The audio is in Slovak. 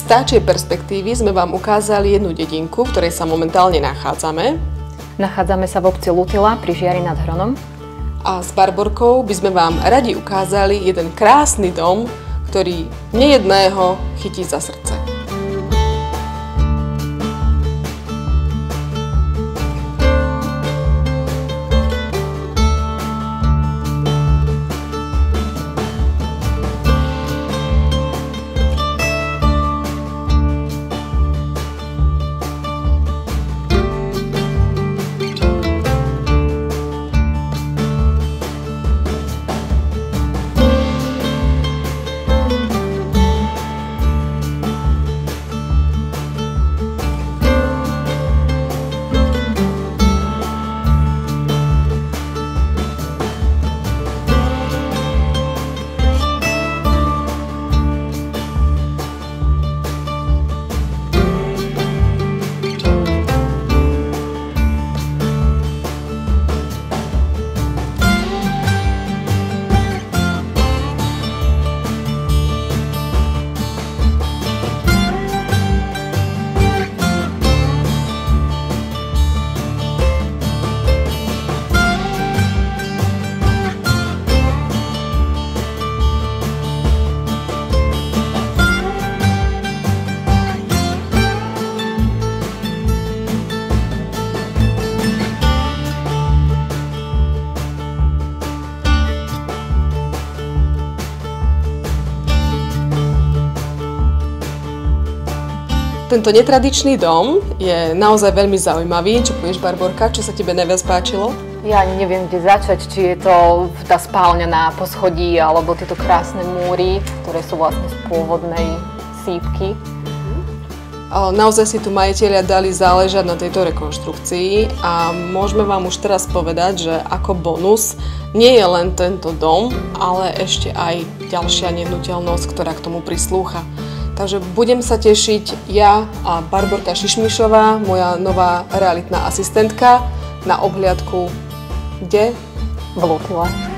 vtáčej perspektívy sme vám ukázali jednu dedinku, v ktorej sa momentálne nachádzame. Nachádzame sa v obci Lutila pri Žiari nad Hronom. A s Barborkou by sme vám radi ukázali jeden krásny dom, ktorý nejedného chytí za srdce. Tento netradičný dom je naozaj veľmi zaujímavý. Čo povieš, Barborka? Čo sa tebe najviac páčilo? Ja ani neviem, kde začať, či je to tá spálňa na poschodí, alebo tieto krásne múry, ktoré sú vlastne z pôvodnej sípky. Naozaj si tu majitelia dali záležať na tejto rekonštrukcii a môžeme vám už teraz povedať, že ako bonus nie je len tento dom, ale ešte aj ďalšia nehnuteľnosť, ktorá k tomu prislúcha. Takže budem sa tešiť ja a Barborka Šišmišová, moja nová realitná asistentka, na obhliadku kde? V Lutile.